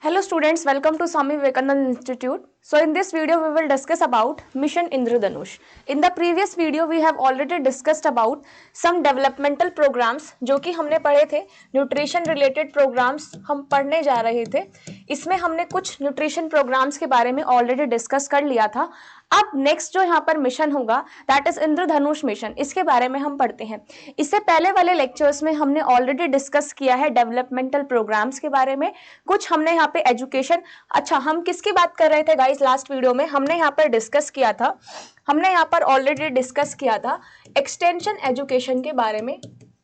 Hello students, welcome to Swami Vivekananda Institute. So in this video we will discuss about Mission Indradhanush. In the previous video we have already discussed about some developmental programs जो कि हमने पढ़े थे. Nutrition related programmes हम पढ़ने जा रहे थे. इसमें हमने कुछ न्यूट्रिशन प्रोग्राम्स के बारे में ऑलरेडी डिस्कस कर लिया था. अब नेक्स्ट जो यहाँ पर मिशन होगा दैट इज इंद्रधनुष मिशन, इसके बारे में हम पढ़ते हैं. इससे पहले वाले लेक्चर्स में हमने ऑलरेडी डिस्कस किया है डेवलपमेंटल प्रोग्राम्स के बारे में. कुछ हमने यहाँ पे एजुकेशन, अच्छा हम किसकी बात कर रहे थे गाइस लास्ट वीडियो में? हमने यहाँ पर डिस्कस किया था, हमने यहाँ पर ऑलरेडी डिस्कस किया था एक्सटेंशन एजुकेशन के बारे में.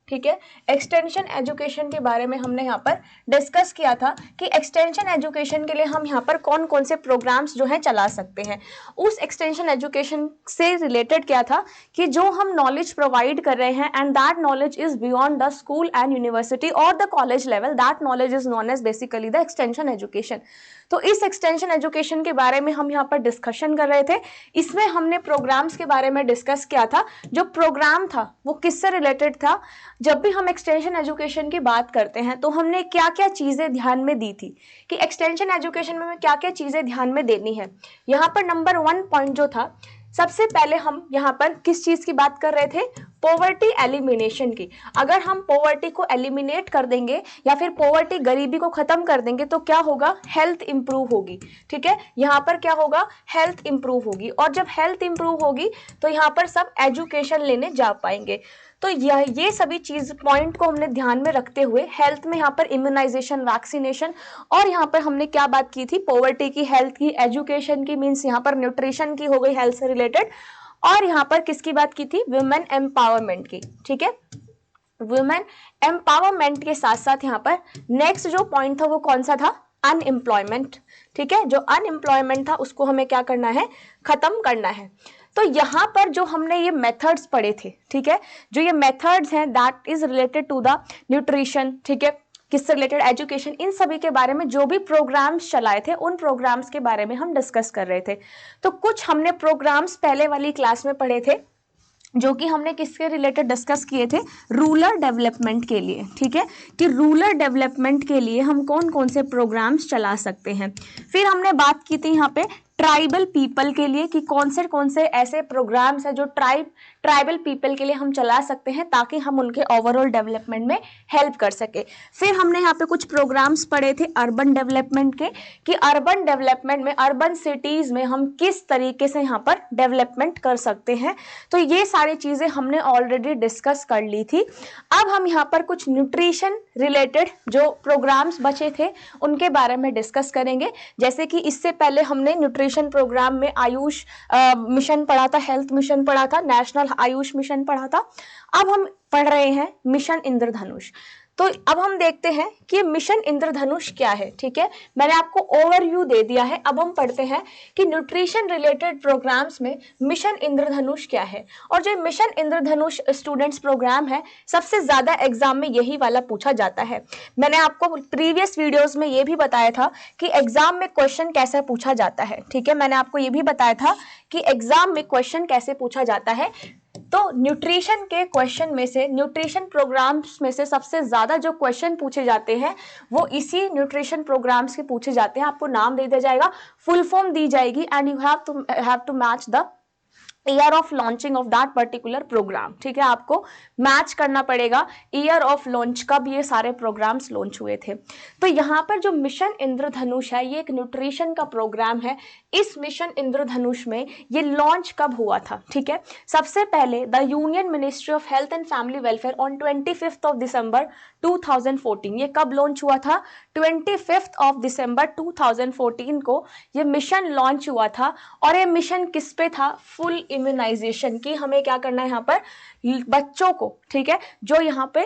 ठीक है, एक्सटेंशन एजुकेशन के बारे में हमने यहाँ पर डिस्कस किया था कि एक्सटेंशन एजुकेशन के लिए हम यहाँ पर कौन कौन से प्रोग्राम्स जो हैं चला सकते हैं. उस एक्सटेंशन एजुकेशन से रिलेटेड क्या था कि जो हम नॉलेज प्रोवाइड कर रहे हैं and that knowledge is beyond the school and university और the college level, that knowledge is known as basically the extension education. तो इस एक्सटेंशन एजुकेशन के बारे में हम यहाँ पर डिस्कशन कर रहे थे. इसमें हमने प्रोग्राम्स के बारे में डिस्कस किया था. जो प्रोग्राम था वो किससे रिलेटेड था? जब भी हम एक्सटेंशन एजुकेशन की बात करते हैं तो हमने क्या क्या चीजें ध्यान में दी थी कि एक्सटेंशन एजुकेशन में क्या क्या चीजें ध्यान में देनी है. यहाँ पर नंबर 1 पॉइंट जो था, सबसे पहले हम यहाँ पर किस चीज की बात कर रहे थे? पॉवर्टी एलिमिनेशन की. अगर हम पॉवर्टी को एलिमिनेट कर देंगे या फिर पॉवर्टी, गरीबी को खत्म कर देंगे तो क्या होगा? हेल्थ इंप्रूव होगी. ठीक है, यहाँ पर क्या होगा? हेल्थ इंप्रूव होगी. और जब हेल्थ इंप्रूव होगी तो यहाँ पर सब एजुकेशन लेने जा पाएंगे. तो ये सभी चीज पॉइंट को हमने ध्यान में रखते हुए हेल्थ में यहाँ पर इम्यूनाइजेशन, वैक्सीनेशन, और यहाँ पर हमने क्या बात की थी? पॉवर्टी की, हेल्थ की, एजुकेशन की, मीन्स यहाँ पर न्यूट्रिशन की हो गई हेल्थ से रिलेटेड, और यहाँ पर किसकी बात की थी? वुमेन एम्पावरमेंट की. ठीक है, वुमेन एम्पावरमेंट के साथ साथ यहाँ पर नेक्स्ट जो पॉइंट था वो कौन सा था? अनएम्प्लॉयमेंट. ठीक है, जो अनएम्प्लॉयमेंट था उसको हमें क्या करना है? खत्म करना है. तो यहाँ पर जो हमने ये मेथड्स पढ़े थे, ठीक है, जो ये मेथड्स हैं that is related to the nutrition, ठीक है, किससे रिलेटेड? एजुकेशन. इन सभी के बारे में जो भी प्रोग्राम्स चलाए थे उन प्रोग्राम्स के बारे में हम डिस्कस कर रहे थे. तो कुछ हमने प्रोग्राम्स पहले वाली क्लास में पढ़े थे जो कि हमने किसके रिलेटेड डिस्कस किए थे? रूरल डेवलपमेंट के लिए. ठीक है, कि रूरल डेवलपमेंट के लिए हम कौन कौन से प्रोग्राम्स चला सकते हैं. फिर हमने बात की थी यहाँ पे ट्राइबल पीपल के लिए कि कौन से ऐसे प्रोग्राम्स हैं जो ट्राइबल पीपल के लिए हम चला सकते हैं ताकि हम उनके ओवरऑल डेवलपमेंट में हेल्प कर सके. फिर हमने यहाँ पे कुछ प्रोग्राम्स पढ़े थे अर्बन डेवलपमेंट के कि अर्बन डेवलपमेंट में, अर्बन सिटीज में हम किस तरीके से यहाँ पर डेवलपमेंट कर सकते हैं. तो ये सारी चीजें हमने ऑलरेडी डिस्कस कर ली थी. अब हम यहाँ पर कुछ न्यूट्रिशन रिलेटेड जो प्रोग्राम्स बचे थे उनके बारे में डिस्कस करेंगे. जैसे कि इससे पहले हमने न्यूट्रिशन प्रोग्राम में आयुष मिशन पढ़ा था, हेल्थ मिशन पढ़ा था, नेशनल आयुष मिशन पढ़ा था. अब हम पढ़ रहे हैं मिशन इंद्रधनुष. तो अब हम देखते हैं कि मिशन इंद्रधनुष क्या है. ठीक है, मैंने आपको ओवरव्यू दे दिया है. अब हम पढ़ते हैं कि न्यूट्रिशन रिलेटेड प्रोग्राम्स में मिशन इंद्रधनुष क्या है. और जो मिशन इंद्रधनुष स्टूडेंट्स प्रोग्राम है सबसे ज्यादा एग्जाम में यही वाला पूछा जाता है. मैंने आपको प्रीवियस वीडियोस में ये भी बताया था कि एग्जाम में क्वेश्चन कैसे पूछा जाता है. ठीक है, मैंने आपको ये भी बताया था कि एग्जाम में क्वेश्चन कैसे पूछा जाता है. तो न्यूट्रिशन के क्वेश्चन में से, न्यूट्रिशन प्रोग्राम्स में से सबसे ज्यादा जो क्वेश्चन पूछे जाते हैं वो इसी न्यूट्रिशन प्रोग्राम्स के पूछे जाते हैं. आपको नाम दे दिया जाएगा, फुल फॉर्म दी जाएगी and you have to match the year of launching of that particular programme. ठीक है, आपको मैच करना पड़ेगा ईयर ऑफ लॉन्च, कब ये सारे प्रोग्राम्स लॉन्च हुए थे. तो यहाँ पर जो मिशन इंद्रधनुष है ये एक न्यूट्रिशन का प्रोग्राम है. इस मिशन इंद्रधनुष में ये लॉन्च कब हुआ था? ठीक है, सबसे पहले the union ministry of health and family welfare on 25 of December 2014. ये कब लॉन्च हुआ था? 25 ऑफ दिसंबर 2014 को ये मिशन लॉन्च हुआ था. और ये मिशन किस पे था? फुल इम्यूनाइजेशन की. हमें क्या करना है यहाँ पर? बच्चों को, ठीक है, जो यहाँ पे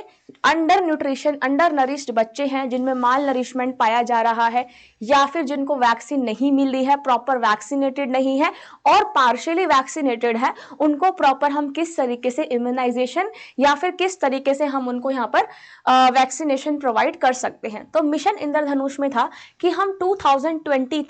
अंडर न्यूट्रिशन, अंडर नरिश्ड बच्चे हैं जिनमें माल नरिशमेंट पाया जा रहा है या फिर जिनको वैक्सीन नहीं मिल रही है, प्रॉपर वैक्सीनेटेड नहीं है और पार्शियली वैक्सीनेटेड है, उनको प्रॉपर हम किस तरीके से इम्यूनाइजेशन या फिर किस तरीके से हम उनको यहाँ पर वैक्सीनेशन प्रोवाइड कर सकते हैं. तो मिशन इंद्रधनुष में था कि हम 2020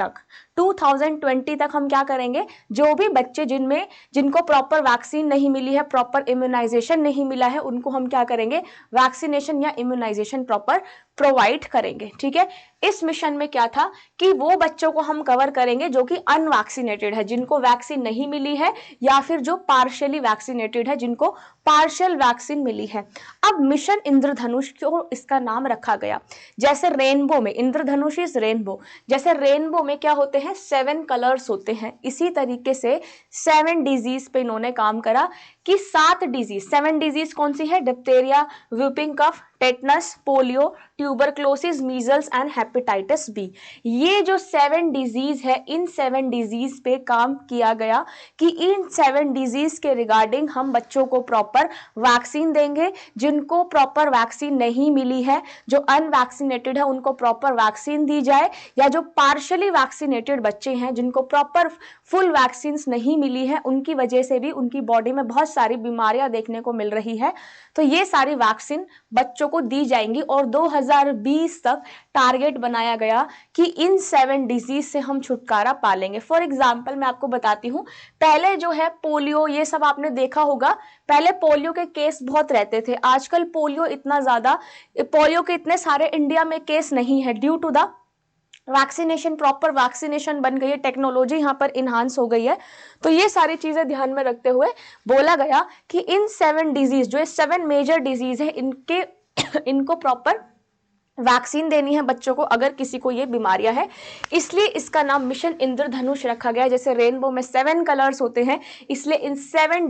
तक हम क्या करेंगे? जो भी बच्चे जिनको प्रॉपर वैक्सीन नहीं मिली है, प्रॉपर इम्यूनाइजेशन नहीं मिला है, उनको हम क्या करेंगे? वैक्सीनेशन या इम्यूनाइजेशन प्रॉपर प्रोवाइड करेंगे. ठीक है, इस मिशन में क्या था कि वो बच्चों को हम कवर करेंगे जो कि अनवैक्सीनेटेड है, जिनको वैक्सीन नहीं मिली है, या फिर जो पार्शियली वैक्सीनेटेड है, जिनको पार्शियल वैक्सीन मिली है। अब मिशन इंद्रधनुष क्यों इसका नाम रखा गया? जैसे रेनबो में, इंद्रधनुष इज रेनबो, जैसे रेनबो में क्या होते हैं 7 कलर्स होते हैं, इसी तरीके से 7 डिजीज पे इन्होंने काम करा कि 7 डिजीज कौन सी है? Diphtheria, whooping cough, tetanus, polio, tuberculosis, measles and hepatitis B. ये जो 7 डिजीज है, इन 7 डिजीज पे काम किया गया कि इन 7 डिजीज के रिगार्डिंग हम बच्चों को प्रॉपर वैक्सीन देंगे। जिनको प्रॉपर वैक्सीन नहीं मिली है, जो अनवैक्सीनेटेड है, उनको प्रॉपर वैक्सीन दी जाए, या जो पार्शियली वैक्सीनेटेड बच्चे हैं जिनको प्रॉपर फुल वैक्सीन नहीं मिली है, उनकी वजह से भी उनकी बॉडी में बहुत सारी बीमारियां देखने को मिल रही है। तो ये सारी वैक्सीन बच्चों को दी जाएंगी और 2020 तक टारगेट बनाया गया कि इन 7 डिजीज से हम छुटकारा पा लेंगे। फॉर एग्जाम्पल मैं आपको बताती हूँ, पहले जो है पोलियो, ये सब आपने देखा होगा, पहले पोलियो के केस बहुत रहते थे। आजकल पोलियो के इतने सारे इंडिया में केस नहीं है, due to the vaccination, proper vaccination बन गई है, टेक्नोलॉजी यहाँ पर इन्हांस हो गई है। तो ये सारी चीजें ध्यान में रखते हुए बोला गया कि इन 7 डिजीज, जो 7 मेजर डिजीज है, इनको प्रॉपर वैक्सीन देनी है बच्चों को, अगर किसी को ये बीमारियां है। इसलिए इसका नाम मिशन इंद्रधनुष रखा गया। जैसे रेनबो में 7 कलर्स होते हैं, इसलिए इन 7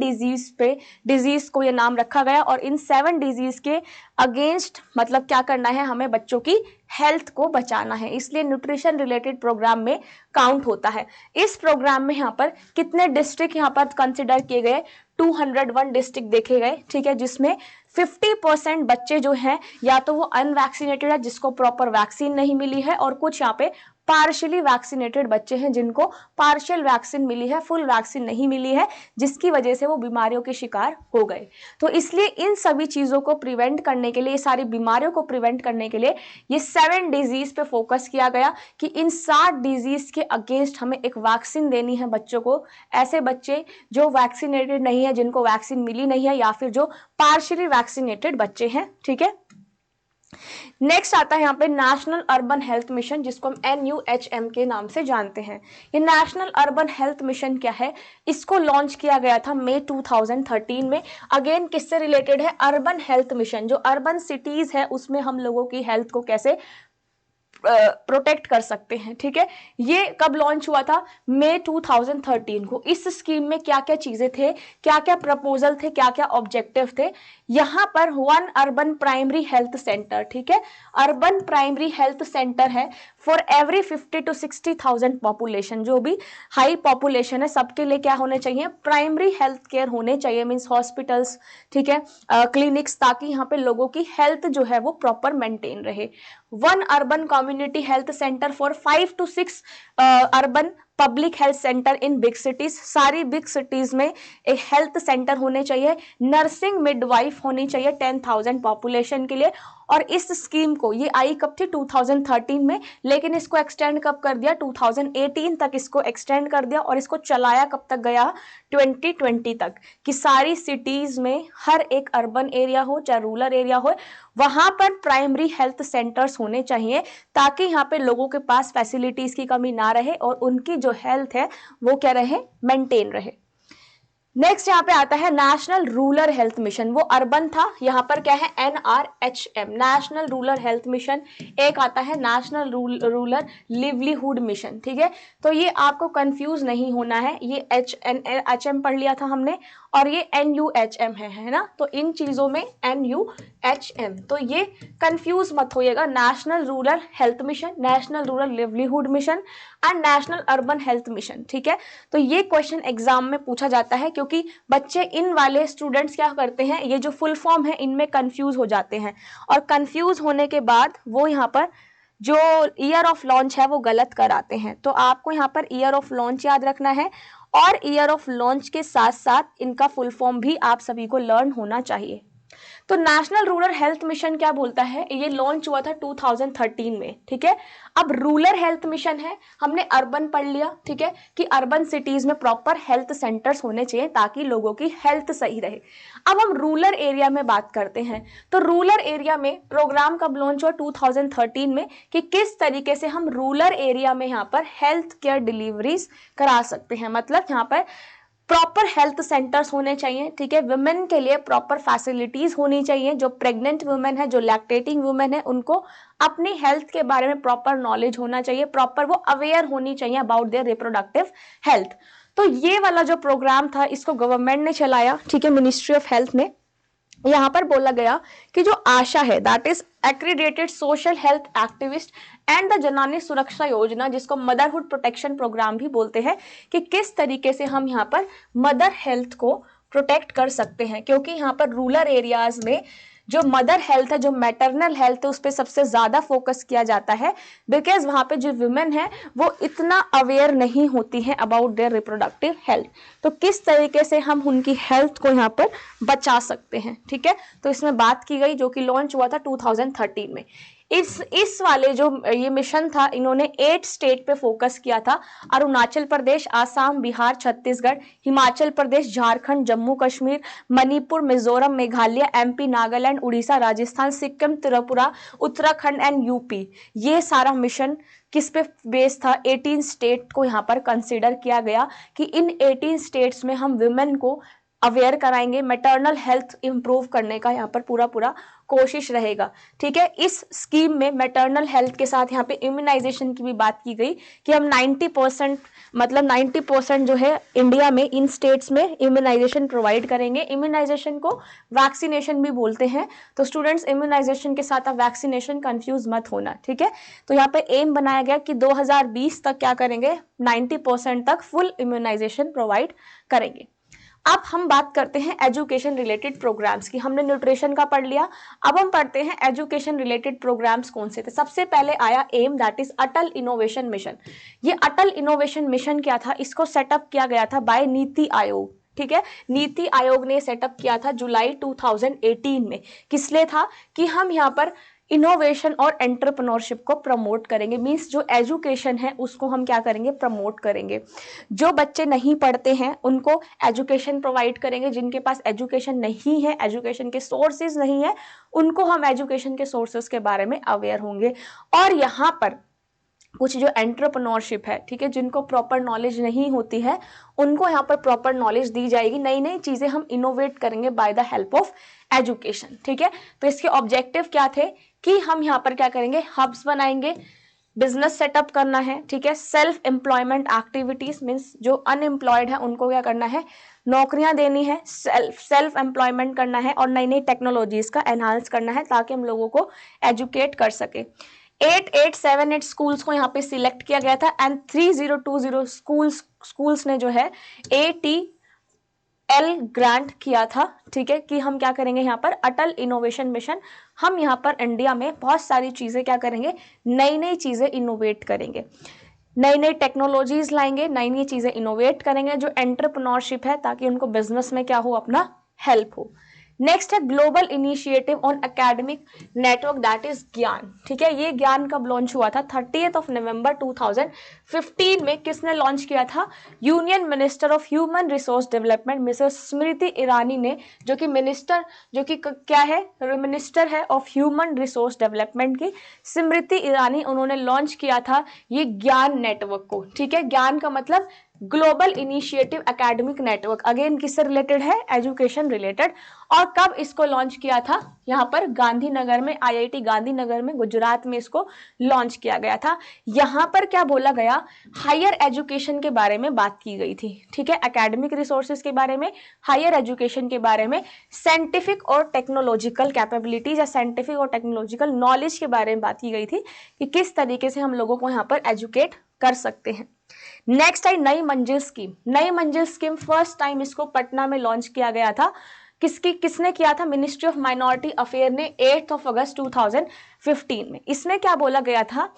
डिजीज को ये नाम रखा गया। और इन 7 डिजीज के अगेंस्ट मतलब क्या करना है, हमें बच्चों की हेल्थ को बचाना है, इसलिए न्यूट्रिशन रिलेटेड प्रोग्राम में काउंट होता है। इस प्रोग्राम में यहाँ पर कितने डिस्ट्रिक्ट यहाँ पर कंसिडर किए गए? 201 डिस्ट्रिक्ट देखे गए, ठीक है, जिसमें 50% बच्चे जो हैं या तो वो अनवैक्सीनेटेड है, जिसको प्रॉपर वैक्सीन नहीं मिली है, और कुछ यहाँ पे पार्शियली वैक्सीनेटेड बच्चे हैं जिनको पार्शियल वैक्सीन मिली है, फुल वैक्सीन नहीं मिली है, जिसकी वजह से वो बीमारियों के शिकार हो गए। तो इसलिए इन सभी चीजों को प्रिवेंट करने के लिए, ये सारी बीमारियों को प्रिवेंट करने के लिए ये 7 डिजीज पे फोकस किया गया कि इन 7 डिजीज के अगेंस्ट हमें एक वैक्सीन देनी है बच्चों को। ऐसे बच्चे जो वैक्सीनेटेड नहीं है, जिनको वैक्सीन मिली नहीं है, या फिर जो पार्शियली वैक्सीनेटेड बच्चे हैं, ठीक है। नेक्स्ट आता है यहाँ पे नेशनल अर्बन हेल्थ मिशन, जिसको हम NUHM के नाम से जानते हैं। ये नेशनल अर्बन हेल्थ मिशन क्या है? इसको लॉन्च किया गया था मई 2013 में। अगेन किससे रिलेटेड है? Urban health mission. जो अर्बन सिटीज है उसमें हम लोगों की हेल्थ को कैसे प्रोटेक्ट कर सकते हैं, ठीक है। ये कब लॉन्च हुआ था? मई 2013 को। इस स्कीम में क्या क्या चीजें थे, क्या क्या प्रपोजल थे, क्या क्या ऑब्जेक्टिव थे? यहां पर 1 अर्बन प्राइमरी हेल्थ सेंटर, ठीक है, अर्बन प्राइमरी हेल्थ सेंटर है फॉर एवरी 50 to 60,000 पॉपुलेशन। जो भी हाई पॉपुलेशन है सबके लिए क्या होने चाहिए? प्राइमरी हेल्थ केयर होने चाहिए, मीन्स हॉस्पिटल्स, ठीक है, क्लिनिक्स, ताकि यहाँ पे लोगों की हेल्थ जो है वो प्रॉपर मेंटेन रहे। 1 urban community health centre for 5 to 6 urban public health centre in big cities. सारी बिग सिटीज में एक हेल्थ सेंटर होने चाहिए। नर्सिंग मिडवाइफ होनी चाहिए 10,000 पॉपुलेशन के लिए। और इस स्कीम को, ये आई कब थी? 2013 में, लेकिन इसको एक्सटेंड कब कर दिया? 2018 तक इसको एक्सटेंड कर दिया। और इसको चलाया कब तक गया? 2020 तक, कि सारी सिटीज में हर एक अर्बन एरिया हो चाहे रूरल एरिया हो, वहां पर प्राइमरी हेल्थ सेंटर्स होने चाहिए, ताकि यहाँ पे लोगों के पास फैसिलिटीज की कमी ना रहे और उनकी जो हेल्थ है वो क्या रहे? मेंटेन रहे। नेक्स्ट यहाँ पे आता है नेशनल रूरल हेल्थ मिशन। वो अर्बन था, यहाँ पर क्या है? NRHM, national rural health mission. एक आता है नेशनल रूरल लिवलीहुड मिशन, ठीक है। तो ये आपको कंफ्यूज नहीं होना है, ये HM पढ़ लिया था हमने, और ये NUHM है ना। तो इन चीजों में NUHM, तो ये कंफ्यूज मत होइएगा। National rural health mission, national rural livelihood mission and national urban health mission, ठीक है। तो ये क्वेश्चन एग्जाम में पूछा जाता है, क्योंकि बच्चे इन वाले स्टूडेंट्स क्या करते हैं, ये जो फुल फॉर्म है इनमें कंफ्यूज हो जाते हैं, और कंफ्यूज होने के बाद वो यहाँ पर जो ईयर ऑफ लॉन्च है वो गलत कराते हैं। तो आपको यहाँ पर ईयर ऑफ लॉन्च याद रखना है, और ईयर ऑफ लॉन्च के साथ साथ इनका फुल फॉर्म भी आप सभी को लर्न होना चाहिए। तो नेशनल रूरल हेल्थ मिशन क्या बोलता है, ये लॉन्च हुआ था 2013 में, ठीक है। अब रूरल हेल्थ मिशन है, हमने अर्बन पढ़ लिया, ठीक है, कि अर्बन सिटीज में प्रॉपर हेल्थ सेंटर्स होने चाहिए ताकि लोगों की हेल्थ सही रहे। अब हम रूरल एरिया में बात करते हैं, तो रूरल एरिया में प्रोग्राम कब लॉन्च हुआ, 2013 में, कि किस तरीके से हम रूरल एरिया में यहाँ पर हेल्थ केयर डिलीवरीज करा सकते हैं। मतलब यहाँ पर प्रॉपर हेल्थ सेंटर्स होने चाहिए, ठीक है, वुमेन के लिए प्रॉपर फैसिलिटीज होनी चाहिए, जो प्रेग्नेंट वुमेन है, जो लैक्टेटिंग वुमेन है, उनको अपनी हेल्थ के बारे में प्रॉपर नॉलेज होना चाहिए, प्रॉपर वो अवेयर होनी चाहिए अबाउट देयर रिप्रोडक्टिव हेल्थ। तो ये वाला जो प्रोग्राम था इसको गवर्नमेंट ने चलाया, ठीक है, मिनिस्ट्री ऑफ हेल्थ ने। यहाँ पर बोला गया कि जो आशा है, that is accredited social health activist and the जनानी सुरक्षा योजना, जिसको मदरहुड प्रोटेक्शन प्रोग्राम भी बोलते हैं, कि किस तरीके से हम यहाँ पर मदर हेल्थ को प्रोटेक्ट कर सकते हैं, क्योंकि यहाँ पर रूरल एरियाज में जो मदर हेल्थ है, जो मैटरनल हेल्थ है, उस पर सबसे ज्यादा फोकस किया जाता है, बिकॉज वहां पे जो वुमेन है वो इतना अवेयर नहीं होती है अबाउट देयर रिप्रोडक्टिव हेल्थ। तो किस तरीके से हम उनकी हेल्थ को यहाँ पर बचा सकते हैं, ठीक है, तो इसमें बात की गई, जो कि लॉन्च हुआ था 2013 में। इस वाले जो ये मिशन था, इन्होंने 8 स्टेट पे फोकस किया था, Arunachal Pradesh, Assam, Bihar, Chhattisgarh, Himachal Pradesh, Jharkhand, Jammu Kashmir, Manipur, Mizoram, Meghalaya, MP, Nagaland, Orissa, Rajasthan, Sikkim, Tripura, Uttarakhand and UP. ये सारा मिशन किस पे बेस था, 18 स्टेट को यहाँ पर कंसिडर किया गया कि इन 18 स्टेट्स में हम वुमेन को अवेयर कराएंगे, मैटरनल हेल्थ इंप्रूव करने का यहाँ पर पूरा कोशिश रहेगा, ठीक है। इस स्कीम में मैटरनल हेल्थ के साथ यहाँ पे इम्यूनाइजेशन की भी बात की गई कि हम 90% मतलब 90% जो है इंडिया में इन स्टेट्स में इम्यूनाइजेशन प्रोवाइड करेंगे। इम्यूनाइजेशन को वैक्सीनेशन भी बोलते हैं, तो स्टूडेंट्स इम्यूनाइजेशन के साथ आप वैक्सीनेशन कंफ्यूज मत होना, ठीक है। तो यहाँ पे एम बनाया गया कि 2020 तक क्या करेंगे, 90% तक फुल इम्यूनाइजेशन प्रोवाइड करेंगे। अब हम बात करते हैं एजुकेशन रिलेटेड प्रोग्राम्स की। हमने न्यूट्रिशन का पढ़ लिया, अब हम पढ़ते हैं एजुकेशन रिलेटेड प्रोग्राम्स कौन से थे। सबसे पहले आया AIM, that is Atal innovation mission. ये अटल इनोवेशन मिशन क्या था, इसको सेटअप किया गया था बाय नीति आयोग, ठीक है। नीति आयोग ने सेटअप किया था जुलाई 2018 में। किस लिए था, कि हम यहाँ पर इनोवेशन और एंटरप्रेन्योरशिप को प्रमोट करेंगे, मींस जो एजुकेशन है उसको हम क्या करेंगे, प्रमोट करेंगे। जो बच्चे नहीं पढ़ते हैं उनको एजुकेशन प्रोवाइड करेंगे, जिनके पास एजुकेशन नहीं है, एजुकेशन के सोर्सेज नहीं है, उनको हम एजुकेशन के सोर्सेज के बारे में अवेयर होंगे। और यहाँ पर कुछ जो एंटरप्रेन्योरशिप है, ठीक है, जिनको प्रॉपर नॉलेज नहीं होती है उनको यहाँ पर प्रॉपर नॉलेज दी जाएगी, नई नई चीजें हम इनोवेट करेंगे by the help of education, ठीक है। तो इसके ऑब्जेक्टिव क्या थे, कि हम यहाँ पर क्या करेंगे, हब्स बनाएंगे, बिजनेस सेटअप करना है, ठीक है, सेल्फ एम्प्लॉयमेंट एक्टिविटीज, मीन्स जो अनएम्प्लॉयड है उनको क्या करना है, नौकरियां देनी है, सेल्फ एम्प्लॉयमेंट करना है, और नई नई टेक्नोलॉजीज का एनहांस करना है ताकि हम लोगों को एजुकेट कर सके। 8878 स्कूल्स को यहाँ पे सिलेक्ट किया गया था एंड 3020 स्कूल्स ने जो है ATL ग्रांट किया था, ठीक है, कि हम क्या करेंगे, यहाँ पर अटल इनोवेशन मिशन, हम यहाँ पर इंडिया में बहुत सारी चीजें क्या करेंगे, नई नई चीजें इनोवेट करेंगे, नई नई टेक्नोलॉजीज लाएंगे, नई नई चीजें इनोवेट करेंगे, जो एंटरप्रेन्योरशिप है, ताकि उनको बिजनेस में क्या हो, अपना हेल्प हो। नेक्स्ट है global initiative on academic network, that is ज्ञान, ठीक है। ये ज्ञान कब लॉन्च हुआ था, 30 नवंबर 2015 में। किसने लॉन्च किया था, union minister of human resource development Mrs Smriti Irani ने, जो कि मिनिस्टर, जो कि क्या है, मिनिस्टर है ऑफ ह्यूमन रिसोर्स डेवलपमेंट की स्मृति ईरानी, उन्होंने लॉन्च किया था ये ज्ञान नेटवर्क को, ठीक है। ज्ञान का मतलब global initiative academic network, again किससे रिलेटेड है, एजुकेशन रिलेटेड। और कब इसको लॉन्च किया था, यहाँ पर गांधीनगर में, IIT गांधीनगर में, गुजरात में इसको लॉन्च किया गया था। यहाँ पर क्या बोला गया, हायर एजुकेशन के बारे में बात की गई थी, ठीक है, एकेडमिक रिसोर्सेज के बारे में, हायर एजुकेशन के बारे में, साइंटिफिक और टेक्नोलॉजिकल कैपेबिलिटीज या साइंटिफिक और टेक्नोलॉजिकल नॉलेज के बारे में बात की गई थी, कि किस तरीके से हम लोगों को यहाँ पर एजुकेट कर सकते हैं। नेक्स्ट आई नई मंजिल स्कीम। नई मंजिल स्कीम फर्स्ट टाइम इसको पटना में लॉन्च किया गया था। किसने किया था, मिनिस्ट्री ऑफ माइनॉरिटी अफेयर ने 8 अगस्त 2015 में। इसमें क्या बोला गया था,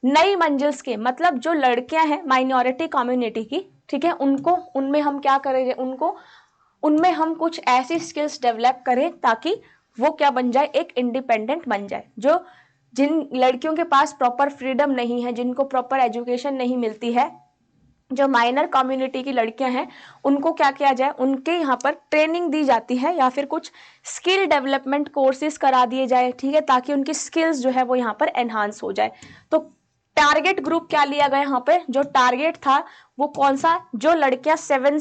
नई मंजिल स्कीम मतलब जो लड़कियां हैं माइनॉरिटी कम्युनिटी की, ठीक है, उनको, उनमें हम क्या करेंगे, उनमें हम कुछ ऐसी स्किल्स डेवलप करें ताकि वो क्या बन जाए, एक इंडिपेंडेंट बन जाए। जो जिन लड़कियों के पास प्रॉपर फ्रीडम नहीं है, जिनको प्रॉपर एजुकेशन नहीं मिलती है, जो माइनर कम्युनिटी की लड़कियां हैं, उनको क्या किया जाए, उनके यहाँ पर ट्रेनिंग दी जाती है या फिर कुछ स्किल डेवलपमेंट कोर्सेज करा दिए जाए, ठीक है, ताकि उनकी स्किल्स जो है वो यहाँ पर एनहांस हो जाए। तो टारगेट ग्रुप क्या लिया गया यहाँ पे, जो टारगेट था वो कौन सा, जो लड़कियां 17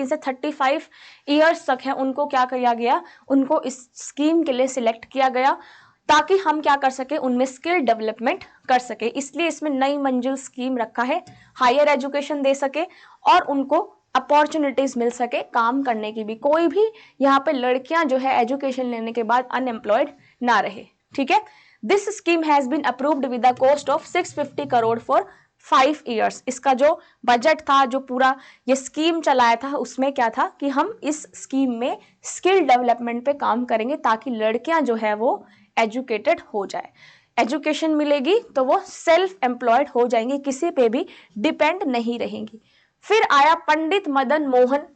से 35 ईयर्स तक है, उनको क्या किया गया, उनको इस स्कीम के लिए सिलेक्ट किया गया, ताकि हम क्या कर सके, उनमें स्किल डेवलपमेंट कर सके। इसलिए इसमें नई मंजिल स्कीम रखा है, हायर एजुकेशन दे सके और उनको अपॉर्चुनिटीज मिल सके काम करने की भी, कोई भी यहाँ पे लड़कियां जो है एजुकेशन लेने के बाद अनएम्प्लॉयड ना रहे, ठीक है। This scheme has been approved with the cost of 650 crore for 5 years. इसका जो बजट था, जो पूरा ये स्कीम चलाया था, उसमें क्या था कि हम इस स्कीम में स्किल डेवलपमेंट पे काम करेंगे ताकि लड़कियां जो है वो एजुकेटेड हो जाए। एजुकेशन मिलेगी तो वो सेल्फ एम्प्लॉयड हो जाएंगी, किसी पे भी डिपेंड नहीं रहेंगी। फिर आया Pandit Madan Mohan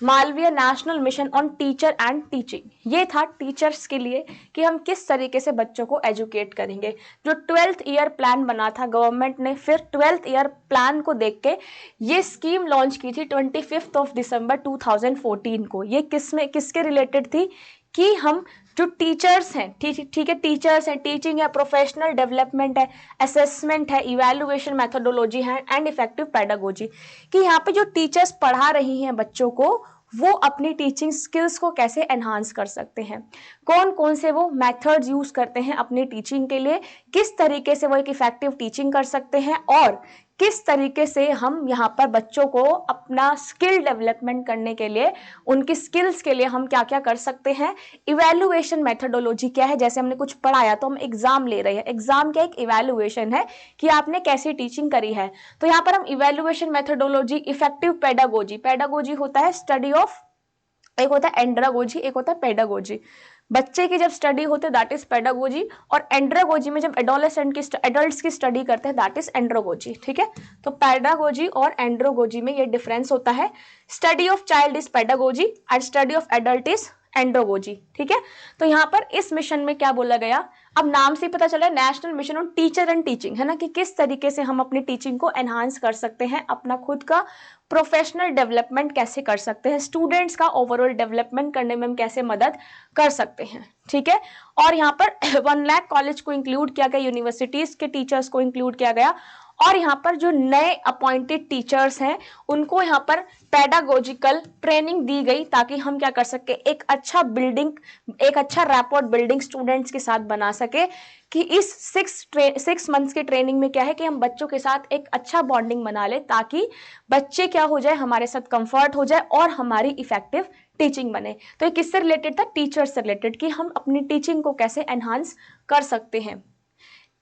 Malviya national mission on teacher and teaching. ये था टीचर्स के लिए कि हम किस तरीके से बच्चों को एजुकेट करेंगे। जो 12th ईयर प्लान बना था गवर्नमेंट ने, फिर 12th ईयर प्लान को देख के ये स्कीम लॉन्च की थी 25 दिसंबर 2014 को। ये किसके रिलेटेड थी कि हम जो टीचर्स हैं, ठीक है, टीचर्स हैं, टीचिंग है, प्रोफेशनल डेवलपमेंट है, असेसमेंट है, इवैल्यूएशन मेथोडोलॉजी है एंड इफेक्टिव पेडागोजी, कि यहाँ पे जो टीचर्स पढ़ा रही हैं बच्चों को, वो अपनी टीचिंग स्किल्स को कैसे एनहांस कर सकते हैं, कौन कौन से वो मेथड्स यूज करते हैं अपनी टीचिंग के लिए, किस तरीके से वो एक इफेक्टिव टीचिंग कर सकते हैं, और किस तरीके से हम यहाँ पर बच्चों को अपना स्किल डेवलपमेंट करने के लिए, उनकी स्किल्स के लिए हम क्या क्या कर सकते हैं। इवैल्यूएशन मेथोडोलॉजी क्या है, जैसे हमने कुछ पढ़ाया तो हम एग्जाम ले रहे हैं, एग्जाम क्या एक इवैल्यूएशन है कि आपने कैसी टीचिंग करी है। तो यहाँ पर हम evaluation methodology, effective pedagogy, pedagogy होता है स्टडी ऑफ, एक होता है एंड्रागोजी, एक होता है पेडागोजी। बच्चे की जब स्टडी होते हैं दैट इज पेडागोजी, और एंड्रागोजी में जब एडल्ट्स की स्टडी करते हैं दैट इज एंड्रोगोजी, ठीक है। तो पेडागोजी और एंड्रोगोजी में ये डिफरेंस होता है। Study of child is pedagogy and study of adult is andragogy, ठीक है। तो यहाँ पर इस मिशन में क्या बोला गया, अब नाम से पता चला national mission on teacher and teaching, है ना, कि किस तरीके से हम अपनी टीचिंग को एनहांस कर सकते हैं, अपना खुद का प्रोफेशनल डेवलपमेंट कैसे कर सकते हैं, स्टूडेंट्स का ओवरऑल डेवलपमेंट करने में हम कैसे मदद कर सकते हैं, ठीक है। और यहाँ पर 1 लाख कॉलेज को इंक्लूड किया गया, यूनिवर्सिटीज के टीचर्स को इंक्लूड किया गया, और यहाँ पर जो नए अपॉइंटेड टीचर्स हैं उनको यहाँ पर पेडागोजिकल ट्रेनिंग दी गई, ताकि हम क्या कर सके, एक अच्छा रैपोर्ट बिल्डिंग स्टूडेंट्स के साथ बना सके, कि इस 6 मंथ्स की ट्रेनिंग में क्या है कि हम बच्चों के साथ एक अच्छा बॉन्डिंग बना ले, ताकि बच्चे क्या हो जाए, हमारे साथ कंफर्ट हो जाए और हमारी इफेक्टिव टीचिंग बने। तो ये किससे रिलेटेड था, टीचर से रिलेटेड, कि हम अपनी टीचिंग को कैसे एनहांस कर सकते हैं।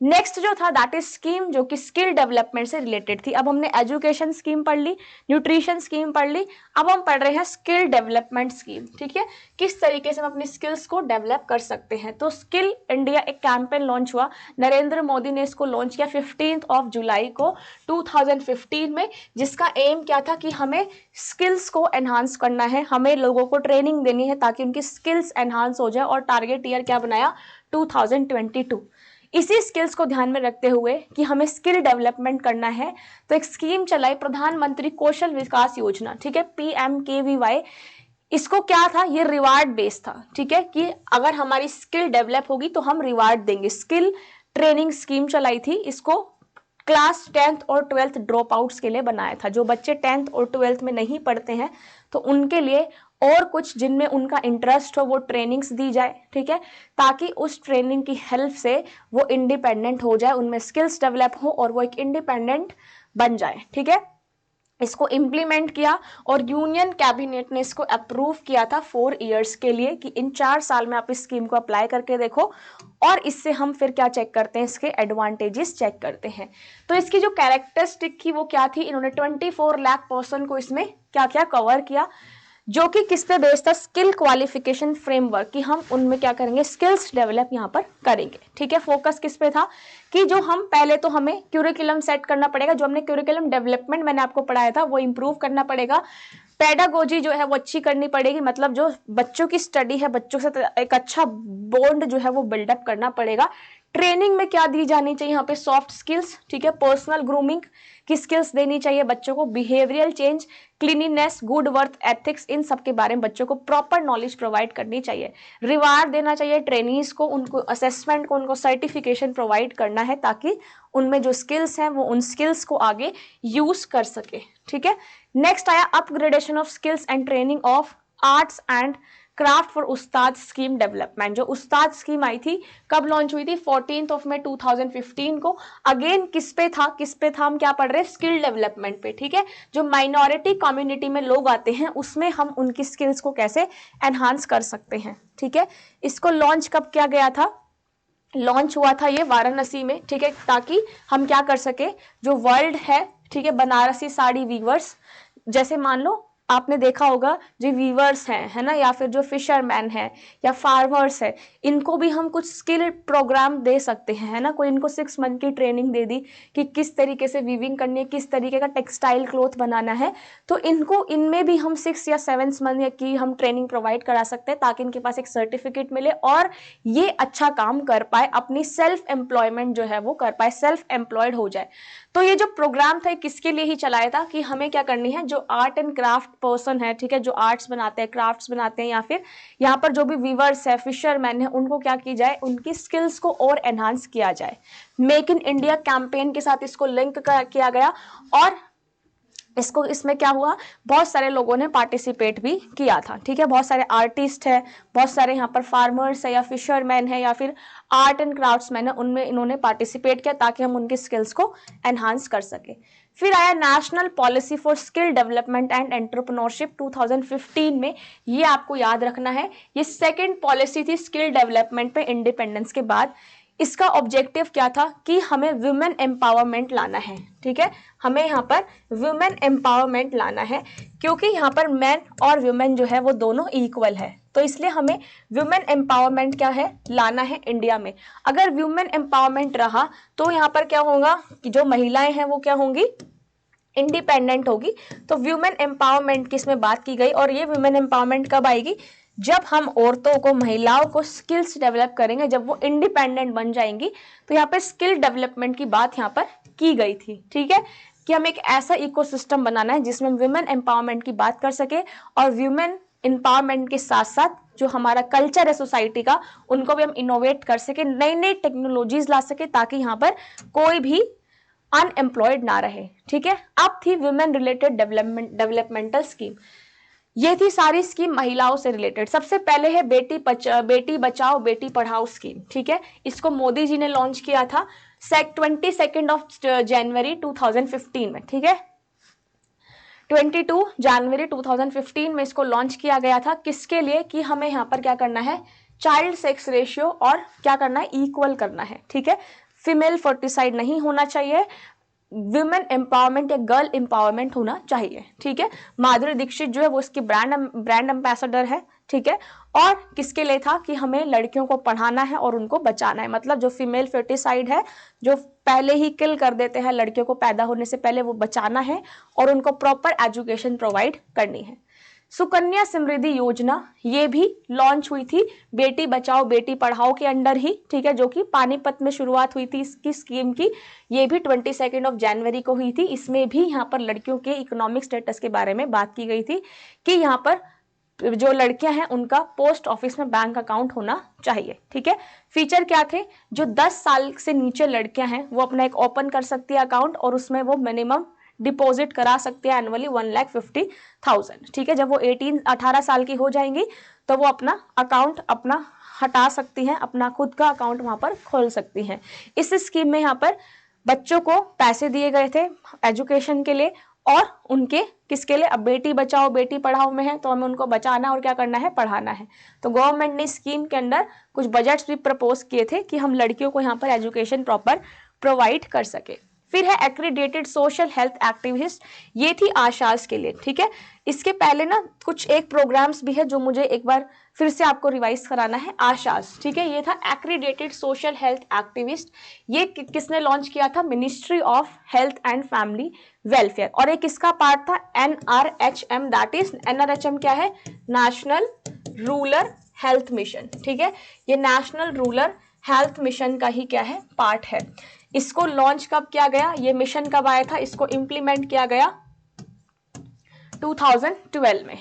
नेक्स्ट जो था दैट इज स्कीम, जो कि स्किल डेवलपमेंट से रिलेटेड थी। अब हमने एजुकेशन स्कीम पढ़ ली, न्यूट्रिशन स्कीम पढ़ ली, अब हम पढ़ रहे हैं स्किल डेवलपमेंट स्कीम, ठीक है, किस तरीके से हम अपनी स्किल्स को डेवलप कर सकते हैं। तो स्किल इंडिया एक कैंपेन लॉन्च हुआ, नरेंद्र मोदी ने इसको लॉन्च किया 15 जुलाई को 2015 में, जिसका एम क्या था कि हमें स्किल्स को एनहांस करना है, हमें लोगों को ट्रेनिंग देनी है ताकि उनकी स्किल्स एनहांस हो जाए, और टारगेट ईयर क्या बनाया, 2022। इसी स्किल्स को ध्यान में रखते हुए कि हमें स्किल डेवलपमेंट करना है, तो एक स्कीम चलाई प्रधानमंत्री कौशल विकास योजना, ठीक है, PMKVY। इसको क्या था, ये रिवार्ड बेस्ड था, ठीक है, कि अगर हमारी स्किल डेवलप होगी तो हम रिवार्ड देंगे। स्किल ट्रेनिंग स्कीम चलाई थी, इसको क्लास 10th और 12th ड्रॉप आउट्स के लिए बनाया था। जो बच्चे 10th और 12th में नहीं पढ़ते हैं तो उनके लिए और कुछ जिनमें उनका इंटरेस्ट हो वो ट्रेनिंग्स दी जाए, ठीक है, ताकि उस ट्रेनिंग की हेल्प से वो इंडिपेंडेंट हो जाए, उनमें स्किल्स डेवलप हो और वो एक इंडिपेंडेंट बन जाए, ठीक है। इसको इम्प्लीमेंट किया और यूनियन कैबिनेट ने इसको अप्रूव किया था 4 इयर्स के लिए, कि इन 4 साल में आप इस स्कीम को अप्लाई करके देखो, और इससे हम फिर क्या चेक करते हैं, इसके एडवांटेजेस चेक करते हैं। तो इसकी जो कैरेक्टरिस्टिक थी वो क्या थी, इन्होंने 24 लाख पर्सन को इसमें क्या क्या कवर किया, जो कि किस पे बेस्ड था, स्किल क्वालिफिकेशन फ्रेमवर्क, कि हम उनमें क्या करेंगे, स्किल्स डेवलप यहाँ पर करेंगे, ठीक है। फोकस किस पे था कि जो हम पहले तो हमें क्यूरिकुलम सेट करना पड़ेगा, जो हमने क्यूरिकुलम डेवलपमेंट मैंने आपको पढ़ाया था वो इंप्रूव करना पड़ेगा। पेडागोजी जो है वो अच्छी करनी पड़ेगी, मतलब जो बच्चों की स्टडी है, बच्चों से एक अच्छा बॉन्ड जो है वो बिल्डअप करना पड़ेगा। ट्रेनिंग में क्या दी जानी चाहिए यहाँ पे, सॉफ्ट स्किल्स, ठीक है, पर्सनल ग्रूमिंग की स्किल्स देनी चाहिए बच्चों को, behavioural change, cleanliness, good work ethics, इन सब के बारे में बच्चों को प्रॉपर नॉलेज प्रोवाइड करनी चाहिए। रिवार्ड देना चाहिए ट्रेनीज को, उनको असेसमेंट को, उनको सर्टिफिकेशन प्रोवाइड करना है ताकि उनमें जो स्किल्स हैं वो उन स्किल्स को आगे यूज कर सके, ठीक है। नेक्स्ट आया upgradation of skills and training of arts and craft for Ustad scheme development. जो उस्ताद स्कीम आई थी, कब लॉन्च हुई थी, 14 मई 2015 को। अगेन किस पे था, हम क्या पढ़ रहे हैं, स्किल डेवलपमेंट पे, ठीक है। जो माइनॉरिटी कम्युनिटी में लोग आते हैं उसमें हम उनकी स्किल्स को कैसे एनहांस कर सकते हैं, ठीक है। इसको लॉन्च कब किया गया था, लॉन्च हुआ था ये वाराणसी में, ठीक है, ताकि हम क्या कर सके, जो वर्ल्ड है, ठीक है, बनारसी साड़ी वीवर्स, जैसे मान लो आपने देखा होगा जो वीवर्स हैं, है ना, या फिर जो फिशरमैन है या फार्मर्स है, इनको भी हम कुछ स्किल प्रोग्राम दे सकते हैं, है ना। कोई इनको 6 मंथ की ट्रेनिंग दे दी कि किस तरीके से वीविंग करनी है, किस तरीके का टेक्सटाइल क्लॉथ बनाना है, तो इनको इनमें भी हम 6 या 7 मंथ की हम ट्रेनिंग प्रोवाइड करा सकते हैं ताकि इनके पास एक सर्टिफिकेट मिले और ये अच्छा काम कर पाए, अपनी सेल्फ एम्प्लॉयमेंट जो है वो कर पाए, सेल्फ एम्प्लॉयड हो जाए। तो ये जो प्रोग्राम था किसके लिए ही चलाया था कि हमें क्या करनी है, जो आर्ट एंड क्राफ्ट पर्सन है, ठीक है, जो आर्ट्स बनाते हैं, क्राफ्ट्स बनाते हैं, या फिर यहाँ पर जो भी वीवर्स है, फिशरमैन है, उनको क्या की जाए, उनकी स्किल्स को और एनहांस किया जाए। मेक इन इंडिया कैंपेन के साथ इसको लिंक किया गया और इसमें क्या हुआ, बहुत सारे लोगों ने पार्टिसिपेट भी किया था, ठीक है। बहुत सारे आर्टिस्ट है, बहुत सारे यहाँ पर फार्मर्स है या फिशरमैन है या फिर आर्ट एंड क्राफ्ट्समैन है, उनमें इन्होंने पार्टिसिपेट किया ताकि हम उनकी स्किल्स को एनहांस कर सके। फिर आया national policy for skill development and entrepreneurship 2015 में। ये आपको याद रखना है, ये सेकेंड पॉलिसी थी स्किल डेवलपमेंट पे इंडिपेंडेंस के बाद। इसका ऑब्जेक्टिव क्या था कि हमें वुमेन एम्पावरमेंट लाना है, ठीक है, हमें यहाँ पर वुमेन एम्पावरमेंट लाना है क्योंकि यहाँ पर मैन और वुमेन जो है वो दोनों इक्वल है, तो इसलिए हमें वुमेन एम्पावरमेंट क्या है, लाना है इंडिया में। अगर वुमेन एम्पावरमेंट रहा तो यहाँ पर क्या होगा कि जो महिलाएं हैं वो क्या होंगी, इंडिपेंडेंट होगी। तो वुमेन एम्पावरमेंट की इसमें बात की गई और ये वुमेन एम्पावरमेंट कब आएगी, जब हम औरतों को, महिलाओं को स्किल्स डेवलप करेंगे, जब वो इंडिपेंडेंट बन जाएंगी। तो यहाँ पर स्किल डेवलपमेंट की बात यहाँ पर की गई थी, ठीक है, कि हम एक ऐसा इकोसिस्टम बनाना है जिसमें वुमेन एम्पावरमेंट की बात कर सके और वुमेन एम्पावरमेंट के साथ साथ जो हमारा कल्चर है सोसाइटी का, उनको भी हम इनोवेट कर सके, नई नई टेक्नोलॉजीज ला सके ताकि यहाँ पर कोई भी अनएम्प्लॉयड ना रहे, ठीक है। अब थी वुमेन रिलेटेड डेवलपमेंटल स्कीम। ये थी सारी स्कीम महिलाओं से रिलेटेड। सबसे पहले है बेटी बचाओ बेटी पढ़ाओ स्कीम, ठीक है, इसको मोदी जी ने लॉन्च किया था 22 जनवरी 2015 में, ठीक है, 22 जनवरी 2015 में इसको लॉन्च किया गया था। किसके लिए, कि हमें यहाँ पर क्या करना है, चाइल्ड सेक्स रेशियो और क्या करना है, इक्वल करना है, ठीक है, फीमेल फर्टिसाइड नहीं होना चाहिए, वुमेन एम्पावरमेंट या गर्ल एम्पावरमेंट होना चाहिए, ठीक है। माधुरी दीक्षित जो है वो इसकी ब्रांड एम्बेसडर है, ठीक है। और किसके लिए था कि हमें लड़कियों को पढ़ाना है और उनको बचाना है, मतलब जो फीमेल फर्टिसाइड है, जो पहले ही किल कर देते हैं लड़कियों को पैदा होने से पहले, वो बचाना है और उनको प्रॉपर एजुकेशन प्रोवाइड करनी है। सुकन्या समृद्धि योजना ये भी लॉन्च हुई थी बेटी बचाओ बेटी पढ़ाओ के अंडर ही, ठीक है, जो कि पानीपत में शुरुआत हुई थी इसकी स्कीम की। ये भी 22 जनवरी को हुई थी। इसमें भी यहाँ पर लड़कियों के इकोनॉमिक स्टेटस के बारे में बात की गई थी कि यहाँ पर जो लड़कियां हैं उनका पोस्ट ऑफिस में बैंक अकाउंट होना चाहिए, ठीक है। फीचर क्या थे, जो 10 साल से नीचे लड़कियां हैं वो अपना एक ओपन कर सकती है अकाउंट और उसमें वो मिनिमम डिपॉजिट करा सकते हैं एनुअली 1,50,000, ठीक है। जब वो 18 साल की हो जाएंगी तो वो अपना अकाउंट अपना हटा सकती हैं, अपना खुद का अकाउंट वहां पर खोल सकती हैं। इस स्कीम में यहाँ पर बच्चों को पैसे दिए गए थे एजुकेशन के लिए और उनके किसके लिए, अब बेटी बचाओ बेटी पढ़ाओ में है तो हमें उनको बचाना और क्या करना है, पढ़ाना है। तो गवर्नमेंट ने स्कीम के अंदर कुछ बजट्स भी प्रपोज किए थे कि हम लड़कियों को यहाँ पर एजुकेशन प्रॉपर प्रोवाइड कर सके। फिर है एक्रीडेटेड सोशल हेल्थ एक्टिविस्ट, ये थी आशाज के लिए, ठीक है। इसके पहले ना कुछ एक प्रोग्राम्स भी है जो मुझे एक बार फिर से आपको रिवाइज कराना है। आशाज, ठीक है, ये था एक्रीडेटेड सोशल हेल्थ एक्टिविस्ट। ये किसने लॉन्च किया था? Ministry of health and family welfare. और एक किसका पार्ट था? NRHM, दैट इज NRHM क्या है? नेशनल रूरल हेल्थ मिशन, ठीक है। ये नेशनल रूरल हेल्थ मिशन का ही क्या है? पार्ट है। इसको लॉन्च कब किया गया? ये मिशन कब आया था? इसको इंप्लीमेंट किया गया 2012 में।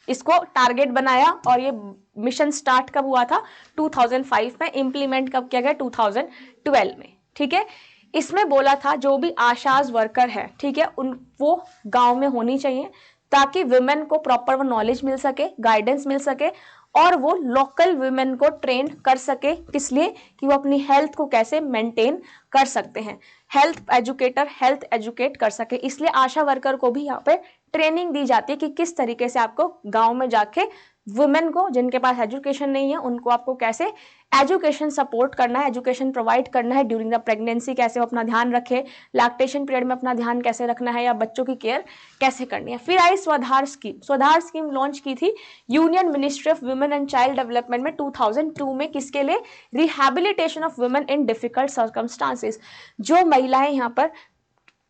इसको टारगेट बनाया और ये मिशन स्टार्ट कब हुआ था? 2005 में। इंप्लीमेंट कब किया गया? 2012 में, ठीक है। इसमें बोला था जो भी आशाज वर्कर है, ठीक है, उन वो गांव में होनी चाहिए ताकि वुमेन को प्रॉपर वो नॉलेज मिल सके, गाइडेंस मिल सके और वो लोकल वुमेन को ट्रेन कर सके। किस लिए? कि वो अपनी हेल्थ को कैसे मेंटेन कर सकते हैं, हेल्थ एजुकेटर हेल्थ एजुकेट कर सके। इसलिए आशा वर्कर को भी यहाँ पे ट्रेनिंग दी जाती है कि किस तरीके से आपको गांव में जाके वुमेन को जिनके पास एजुकेशन नहीं है उनको आपको कैसे एजुकेशन सपोर्ट करना है, एजुकेशन प्रोवाइड करना है ड्यूरिंग द प्रेगनेंसी, कैसे वो अपना ध्यान रखे, लैक्टेशन पीरियड में अपना ध्यान कैसे रखना है या बच्चों की केयर कैसे करनी है। फिर आई स्वधार स्कीम। स्वधार स्कीम लॉन्च की थी union ministry of women and child development में 2002 में। किसके लिए? Rehabilitation of women in difficult circumstances. जो महिलाएं यहाँ पर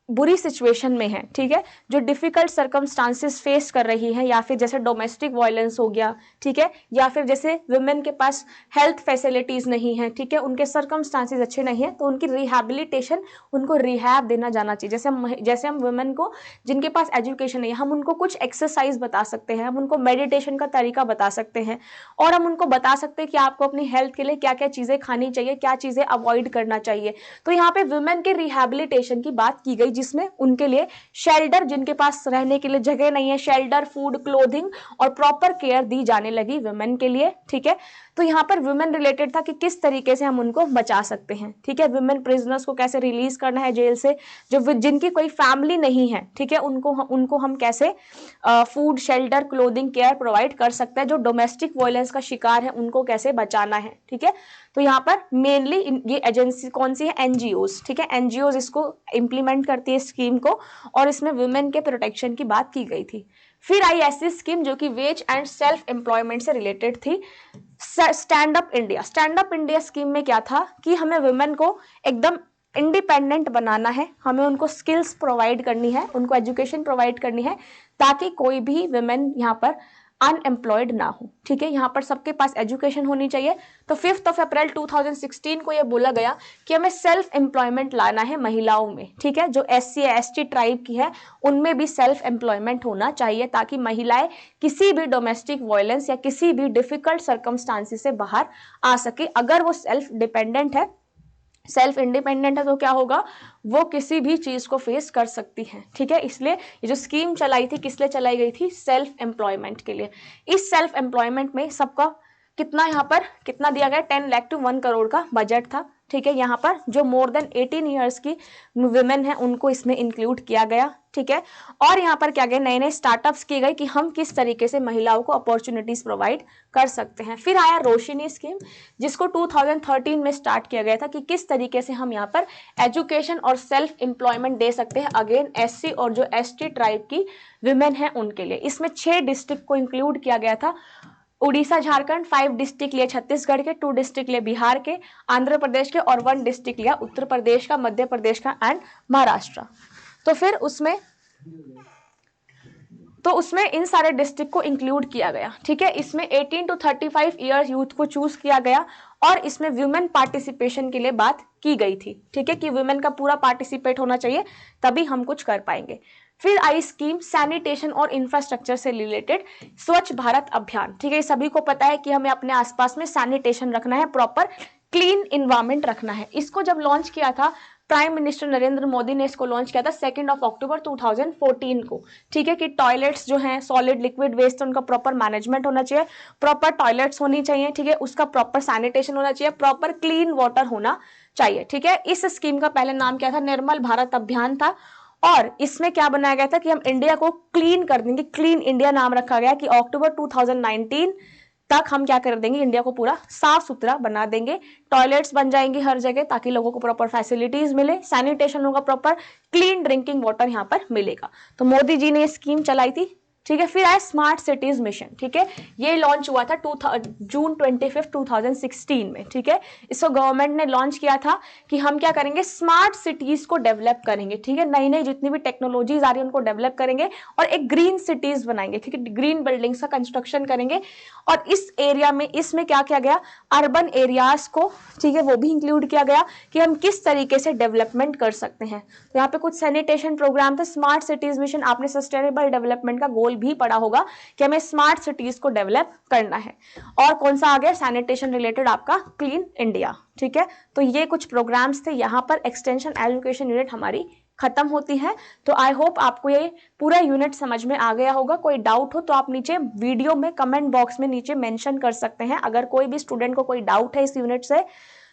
बुरी सिचुएशन में है, ठीक है, जो डिफिकल्ट सर्कमस्टांसेस फेस कर रही है, या फिर जैसे डोमेस्टिक वायलेंस हो गया, ठीक है, या फिर जैसे वुमेन के पास हेल्थ फैसिलिटीज नहीं है, ठीक है, उनके सर्कमस्टांसेस अच्छे नहीं है, तो उनकी रिहैबिलिटेशन, उनको रिहैब देना जाना चाहिए। जैसे हम वुमेन को जिनके पास एजुकेशन नहीं है, हम उनको कुछ एक्सरसाइज बता सकते हैं, हम उनको मेडिटेशन का तरीका बता सकते हैं और हम उनको बता सकते हैं कि आपको अपनी हेल्थ के लिए क्या क्या चीजें खानी चाहिए, क्या चीजें अवॉइड करना चाहिए। तो यहाँ पे वुमेन के रिहैबिलिटेशन की बात की गई, जिसमें उनके लिए शेल्टर, जिनके पास रहने के लिए जगह नहीं है, शेल्टर, फूड, क्लोथिंग और प्रॉपर केयर दी जाने लगी वुमेन के लिए, ठीक है। तो यहाँ पर वुमेन रिलेटेड था कि किस तरीके से हम उनको बचा सकते हैं, ठीक है। वुमेन प्रिजनर्स को कैसे रिलीज करना है जेल से, जो जिनकी कोई फैमिली नहीं है, ठीक है, उनको हम कैसे food, shelter, clothing, care provide कर सकते हैं। जो डोमेस्टिक वायलेंस का शिकार है उनको कैसे बचाना है, ठीक है। तो यहाँ पर मेनली ये एजेंसी कौन सी है? एनजीओज, ठीक है, एनजीओज इसको इंप्लीमेंट करती है स्कीम को, और इसमें वुमेन के प्रोटेक्शन की बात की गई थी। फिर आई ऐसी स्कीम जो कि वेज एंड सेल्फ एम्प्लॉयमेंट से रिलेटेड थी, stand up India. Stand up India scheme में क्या था कि हमें वुमेन को एकदम इंडिपेंडेंट बनाना है, हमें उनको स्किल्स प्रोवाइड करनी है, उनको एजुकेशन प्रोवाइड करनी है ताकि कोई भी वुमेन यहाँ पर अनएम्प्लॉयड ना हो, ठीक है। यहाँ पर सबके पास एजुकेशन होनी चाहिए। तो 5 अप्रैल 2016 को यह बोला गया कि हमें सेल्फ एम्प्लॉयमेंट लाना है महिलाओं में, ठीक है, जो SC ST ट्राइब की है उनमें भी सेल्फ एम्प्लॉयमेंट होना चाहिए ताकि महिलाएं किसी भी डोमेस्टिक वायलेंस या किसी भी डिफिकल्ट सर्कमस्टांसेस से बाहर आ सके। अगर वो सेल्फ डिपेंडेंट है, सेल्फ इंडिपेंडेंट है, तो क्या होगा? वो किसी भी चीज को फेस कर सकती है, ठीक है। इसलिए ये जो स्कीम चलाई थी, किस लिए चलाई गई थी? सेल्फ एम्प्लॉयमेंट के लिए। इस सेल्फ एम्प्लॉयमेंट में सबका कितना यहाँ पर कितना दिया गया? 10 लाख टू 1 करोड़ का बजट था, ठीक है। यहाँ पर जो मोर देन 18 ईयर्स की वुमेन है उनको इसमें इंक्लूड किया गया, ठीक है। और यहाँ पर क्या गए? नए नए स्टार्टअप्स किए गए कि हम किस तरीके से महिलाओं को अपॉर्चुनिटीज प्रोवाइड कर सकते हैं। फिर आया रोशनी स्कीम, जिसको 2013 में स्टार्ट किया गया था कि किस तरीके से हम यहाँ पर एजुकेशन और सेल्फ एम्प्लॉयमेंट दे सकते हैं अगेन SC और जो ST ट्राइब की वुमेन है उनके लिए। इसमें 6 डिस्ट्रिक्ट को इंक्लूड किया गया था, उड़ीसा, झारखंड, 5 डिस्ट्रिक्ट लिए छत्तीसगढ़ के, 2 डिस्ट्रिक्ट लिए बिहार के, आंध्र प्रदेश के और 1 डिस्ट्रिक्ट लिया उत्तर प्रदेश का, मध्य प्रदेश का एंड महाराष्ट्र। तो फिर उसमें इन सारे डिस्ट्रिक्ट को इंक्लूड किया गया, ठीक है। इसमें 18 to 35 ईयर्स यूथ को चूज किया गया और इसमें वुमेन पार्टिसिपेशन के लिए बात की गई थी, ठीक है, कि वुमेन का पूरा पार्टिसिपेट होना चाहिए तभी हम कुछ कर पाएंगे। फिर आई स्कीम सैनिटेशन और इंफ्रास्ट्रक्चर से रिलेटेड, स्वच्छ भारत अभियान, ठीक है। सभी को पता है कि हमें अपने आसपास में सैनिटेशन रखना है, प्रॉपर क्लीन इन्वायरमेंट रखना है। इसको जब लॉन्च किया था प्राइम मिनिस्टर नरेंद्र मोदी ने, इसको लॉन्च किया था 2 अक्टूबर 2014 को, ठीक है, कि टॉयलेट्स जो हैं सॉलिड लिक्विड वेस्ट, उनका प्रॉपर मैनेजमेंट होना चाहिए, प्रॉपर टॉयलेट्स होनी चाहिए, ठीक है, उसका प्रॉपर सैनिटेशन होना चाहिए, प्रॉपर क्लीन वाटर होना चाहिए, ठीक है। इस स्कीम का पहले नाम क्या था? निर्मल भारत अभियान था। और इसमें क्या बनाया गया था कि हम इंडिया को क्लीन कर देंगे, क्लीन इंडिया नाम रखा गया कि अक्टूबर 2019 तक हम क्या कर देंगे, इंडिया को पूरा साफ सुथरा बना देंगे। टॉयलेट्स बन जाएंगे हर जगह ताकि लोगों को प्रॉपर फैसिलिटीज मिले, सैनिटेशन होगा, प्रॉपर क्लीन ड्रिंकिंग वाटर यहाँ पर मिलेगा। तो मोदी जी ने ये स्कीम चलाई थी, ठीक है। फिर आए स्मार्ट सिटीज मिशन, ठीक है। ये लॉन्च हुआ था जून 25, 2016 में, ठीक है। इसको गवर्नमेंट ने लॉन्च किया था कि हम क्या करेंगे, स्मार्ट सिटीज को डेवलप करेंगे, ठीक है। नई नई जितनी भी टेक्नोलॉजीज आ रही है उनको डेवलप करेंगे और एक ग्रीन सिटीज बनाएंगे, ठीक है। ग्रीन बिल्डिंग्स का कंस्ट्रक्शन करेंगे। और इस एरिया में, इसमें क्या किया गया, अर्बन एरियाज को, ठीक है, वो भी इंक्लूड किया गया कि हम किस तरीके से डेवलपमेंट कर सकते हैं। तो यहाँ पे कुछ सैनिटेशन प्रोग्राम थे, स्मार्ट सिटीज मिशन, आपने सस्टेनेबल डेवलपमेंट का गोल भी पढ़ा होगा कि हमें स्मार्ट सिटीज को डेवलप करना है। और कौन सा आ गया, सैनिटेशन रिलेटेड आपका क्लीन इंडिया, ठीक है। तो ये कुछ प्रोग्राम्स थे। यहाँ पर एक्सटेंशन एजुकेशन यूनिट हमारी खत्म होती है। तो आई होप आपको ये पूरा यूनिट समझ में आ गया होगा। कोई डाउट हो तो आप नीचे वीडियो में कमेंट बॉक्स में नीचे मेंशन कर सकते हैं। अगर कोई भी स्टूडेंट को कोई डाउट है इस यूनिट से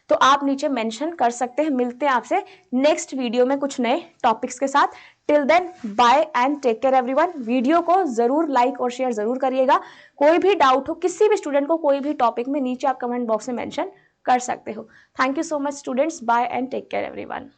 तो आप नीचे मेंशन कर सकते हैं। मिलते हैं आपसे नेक्स्ट वीडियो में कुछ नए टॉपिक्स के साथ। Till then bye and take care everyone. Video को जरूर लाइक और शेयर जरूर करिएगा। कोई भी डाउट हो किसी भी स्टूडेंट को कोई भी टॉपिक में नीचे आप कमेंट बॉक्स में मेंशन कर सकते हो। Thank you so much students, bye and take care everyone.